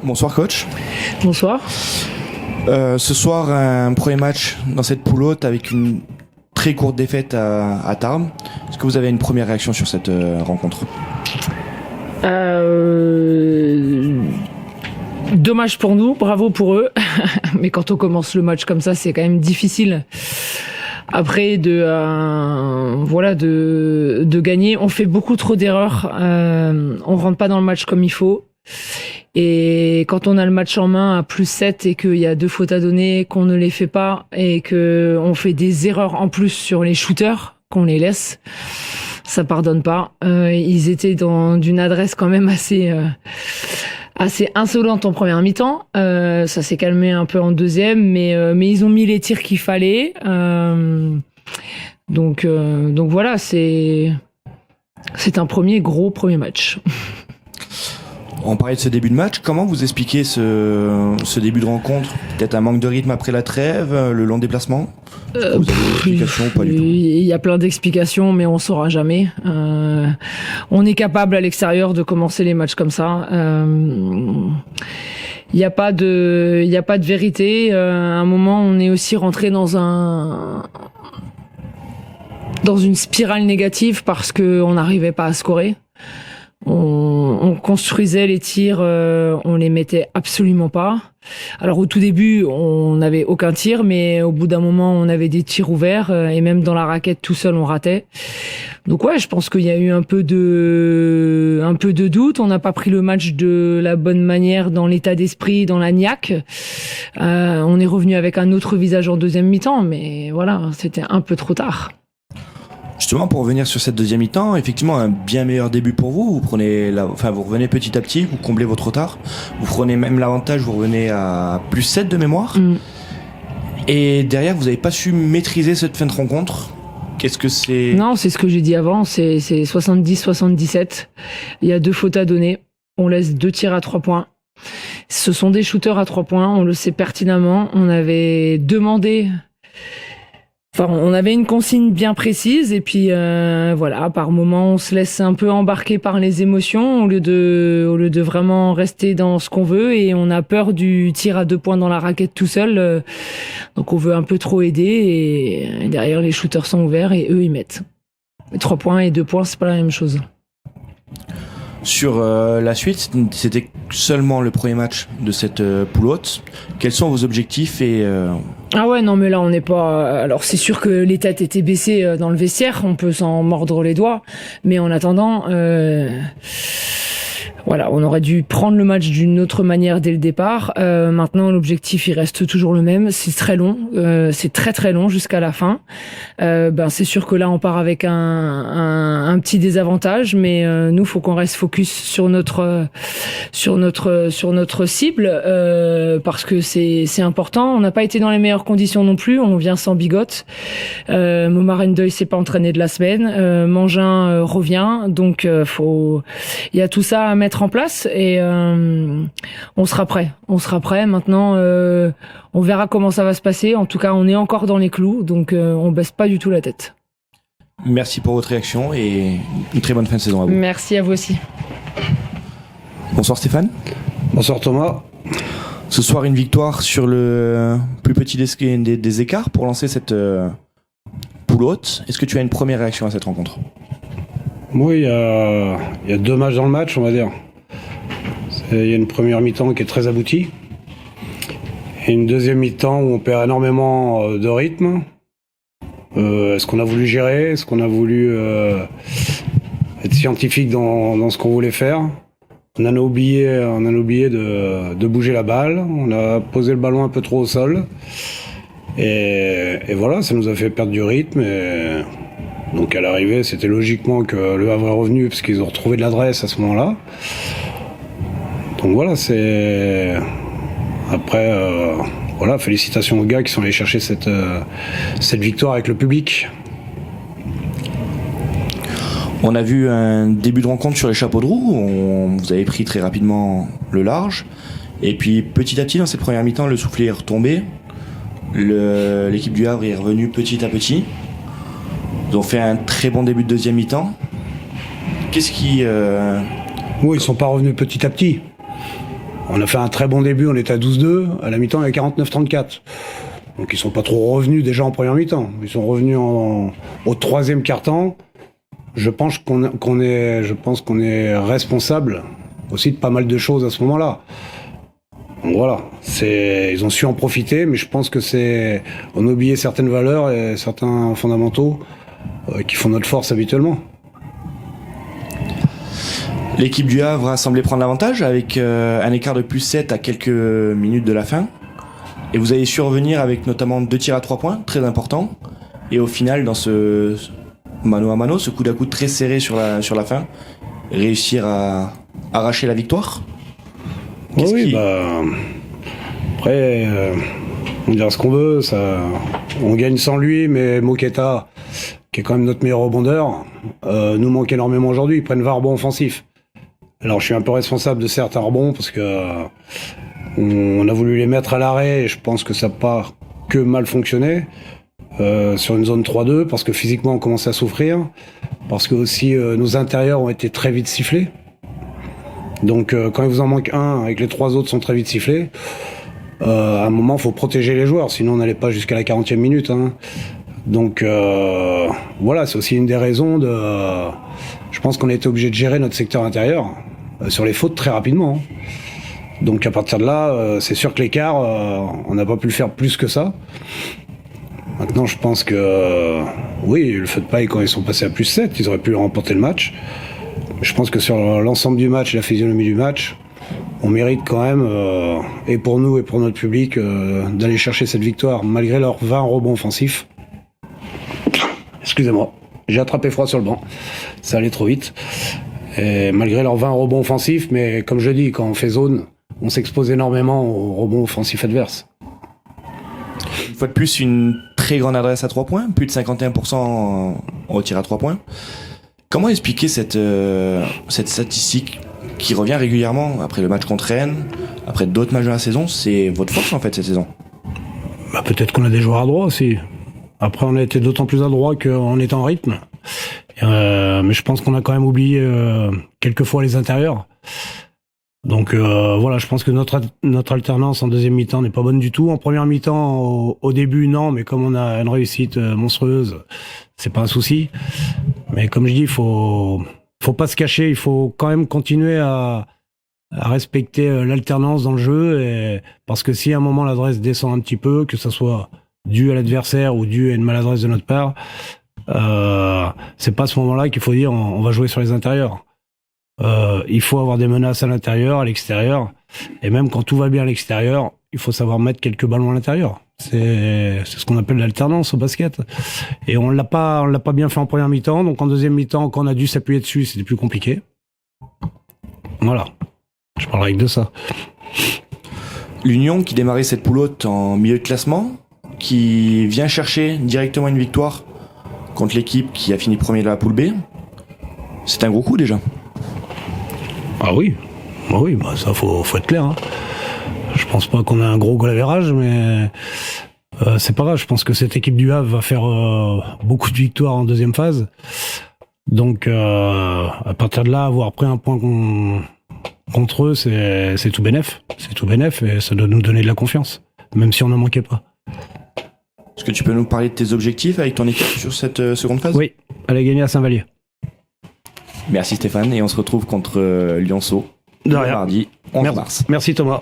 Bonsoir coach. Bonsoir. Ce soir, un premier match dans cette poule haute avec une très courte défaite à Tarbes. Est-ce que vous avez une première réaction sur cette rencontre ? Dommage pour nous, bravo pour eux. Mais quand on commence le match comme ça, c'est quand même difficile. Après de gagner, on fait beaucoup trop d'erreurs. On rentre pas dans le match comme il faut. Et quand on a le match en main à +7 et qu'il y a 2 fautes à donner, qu'on ne les fait pas et que on fait des erreurs en plus sur les shooters, qu'on les laisse, ça pardonne pas. Ils étaient d'une adresse quand même assez insolente en première mi-temps. Ça s'est calmé un peu en deuxième, mais ils ont mis les tirs qu'il fallait. Donc voilà, c'est un premier match. On parlait de ce début de match. Comment vous expliquez ce début de rencontre ? Peut-être un manque de rythme après la trêve, le long déplacement ? Vous avez une explication ou pas du tout ? Il y a plein d'explications, mais on saura jamais. On est capable à l'extérieur de commencer les matchs comme ça. Il n'y a pas de vérité. À un moment, on est aussi rentré dans une spirale négative parce que on n'arrivait pas à scorer. On construisait les tirs, on les mettait absolument pas. Alors au tout début, on n'avait aucun tir, mais au bout d'un moment, on avait des tirs ouverts et même dans la raquette tout seul, on ratait. Donc ouais, je pense qu'il y a eu un peu de doute. On n'a pas pris le match de la bonne manière, dans l'état d'esprit, dans la niaque. On est revenu avec un autre visage en deuxième mi-temps, mais voilà, c'était un peu trop tard. Justement, pour revenir sur cette deuxième mi-temps, effectivement, un bien meilleur début pour vous. Vous revenez petit à petit, vous comblez votre retard. Vous prenez même l'avantage, vous revenez à +7 de mémoire. Et derrière, vous n'avez pas su maîtriser cette fin de rencontre. Qu'est-ce que c'est ? Non, c'est ce que j'ai dit avant, c'est 70-77. Il y a 2 fautes à donner. On laisse 2 tirs à 3 points. Ce sont des shooters à 3 points, on le sait pertinemment. On avait demandé... on avait une consigne bien précise et puis voilà, par moment on se laisse un peu embarquer par les émotions au lieu de vraiment rester dans ce qu'on veut et on a peur du tir à 2 points dans la raquette tout seul. Donc on veut un peu trop aider et derrière les shooters sont ouverts et eux ils mettent. 3 points et 2 points, c'est pas la même chose. Sur la suite, c'était seulement le premier match de cette poule haute. Quels sont vos objectifs et Ah ouais, non mais là on n'est pas... Alors c'est sûr que les têtes étaient baissées dans le vestiaire, on peut s'en mordre les doigts, mais en attendant... Voilà, on aurait dû prendre le match d'une autre manière dès le départ. Maintenant, l'objectif, il reste toujours le même. C'est très long, c'est très très long jusqu'à la fin. C'est sûr que là, on part avec un petit désavantage, mais nous, faut qu'on reste focus sur notre cible parce que c'est important. On n'a pas été dans les meilleures conditions non plus. On vient sans bigote. Momar Ndoye s'est pas entraîné de la semaine. Mangin revient, donc il y a tout ça à mettre en place et on sera prêt. Maintenant, on verra comment ça va se passer. En tout cas, on est encore dans les clous, donc on baisse pas du tout la tête. Merci pour votre réaction et une très bonne fin de saison à vous. Merci à vous aussi. Bonsoir Stéphane. Bonsoir Thomas. Ce soir, une victoire sur le plus petit des écarts pour lancer cette poule haute. Est-ce que tu as une première réaction à cette rencontre ? Oui, il y a 2 matchs dans le match, on va dire. Il y a une première mi-temps qui est très aboutie. Et une deuxième mi-temps où on perd énormément de rythme. Est-ce qu'on a voulu gérer ? Est-ce qu'on a voulu être scientifique dans ce qu'on voulait faire ? On en a oublié de bouger la balle. On a posé le ballon un peu trop au sol. Et voilà, ça nous a fait perdre du rythme. Donc à l'arrivée, c'était logiquement que le Havre est revenu parce qu'ils ont retrouvé de l'adresse à ce moment-là. Donc voilà, c'est... Après, voilà, félicitations aux gars qui sont allés chercher cette victoire avec le public. On a vu un début de rencontre sur les chapeaux de roue. Vous avez pris très rapidement le large. Et puis petit à petit, dans cette première mi-temps, le soufflet est retombé. L'équipe du Havre est revenue petit à petit. Ils ont fait un très bon début de deuxième mi-temps. Qu'est-ce qui... Oui, ils sont pas revenus petit à petit. On a fait un très bon début, on était à 12-2, à la mi-temps il y a 49-34. Donc ils sont pas trop revenus déjà en première mi-temps. Ils sont revenus au troisième quart-temps. Je pense qu'on est responsable aussi de pas mal de choses à ce moment-là. Donc voilà, ils ont su en profiter, mais je pense que on a oublié certaines valeurs et certains fondamentaux qui font notre force habituellement. L'équipe du Havre a semblé prendre l'avantage avec un écart de plus 7 à quelques minutes de la fin. Et vous avez su revenir avec notamment 2 tirs à 3 points, très importants. Et au final, dans ce mano à mano, ce coup d'à coup très serré sur la fin, réussir à arracher la victoire. Après, on dira ce qu'on veut, on gagne sans lui, mais Moqueta, qui est quand même notre meilleur rebondeur, nous manque énormément aujourd'hui. Ils prennent 20 rebonds offensifs. Alors je suis un peu responsable de certains rebonds parce que on a voulu les mettre à l'arrêt et je pense que ça n'a pas que mal fonctionné sur une zone 3-2 parce que physiquement on commençait à souffrir, parce que aussi nos intérieurs ont été très vite sifflés. Donc quand il vous en manque un et que les 3 autres sont très vite sifflés, à un moment il faut protéger les joueurs, sinon on n'allait pas jusqu'à la 40e minute. Hein. Donc voilà, c'est aussi une des raisons je pense qu'on a été obligé de gérer notre secteur intérieur sur les fautes très rapidement. Hein. Donc à partir de là, c'est sûr que l'écart, on n'a pas pu le faire plus que ça. Maintenant, je pense que oui, le feu de paille, quand ils sont passés à plus 7, ils auraient pu remporter le match. Je pense que sur l'ensemble du match, la physionomie du match, on mérite quand même, et pour nous et pour notre public, d'aller chercher cette victoire, malgré leurs 20 rebonds offensifs. Excusez-moi, j'ai attrapé froid sur le banc, ça allait trop vite. Et malgré leurs 20 rebonds offensifs, mais comme je dis, quand on fait zone, on s'expose énormément aux rebonds offensifs adverses. Une fois de plus, une très grande adresse à 3 points, plus de 51% au tir à 3 points. Comment expliquer cette statistique qui revient régulièrement après le match contre Rennes, après d'autres matchs de la saison? C'est votre force en fait cette saison. Peut-être qu'on a des joueurs à droit aussi. Après, on a été d'autant plus à droit qu'en étant en rythme. Mais je pense qu'on a quand même oublié quelques fois les intérieurs. Donc voilà, je pense que notre alternance en deuxième mi-temps n'est pas bonne du tout. En première mi-temps, au début, non, mais comme on a une réussite monstrueuse, c'est pas un souci. Mais comme je dis, il faut pas se cacher, il faut quand même continuer à respecter l'alternance dans le jeu, parce que si à un moment l'adresse descend un petit peu, que ça soit dû à l'adversaire ou dû à une maladresse de notre part, c'est pas à ce moment-là qu'il faut dire on va jouer sur les intérieurs. Il faut avoir des menaces à l'intérieur, à l'extérieur, et même quand tout va bien à l'extérieur, il faut savoir mettre quelques ballons à l'intérieur. C'est ce qu'on appelle l'alternance au basket. Et on l'a pas bien fait en première mi-temps, donc en deuxième mi-temps, quand on a dû s'appuyer dessus, c'était plus compliqué. Voilà. Je parlerai que de ça. L'Union qui démarrait cette poulotte en milieu de classement, qui vient chercher directement une victoire contre l'équipe qui a fini premier de la poule B, c'est un gros coup déjà. Ah oui, ça faut être clair. Hein. Je pense pas qu'on a un gros goal average, mais c'est pas grave. Je pense que cette équipe du Havre va faire beaucoup de victoires en deuxième phase. Donc à partir de là, avoir pris un point contre eux, c'est tout bénef. C'est tout bénef et ça doit nous donner de la confiance, même si on n'en manquait pas. Est-ce que tu peux nous parler de tes objectifs avec ton équipe sur cette seconde phase? Oui, aller gagner à Saint-Vallier. Merci Stéphane, et on se retrouve contre Lionceau le mardi 11 mars. Merci Thomas.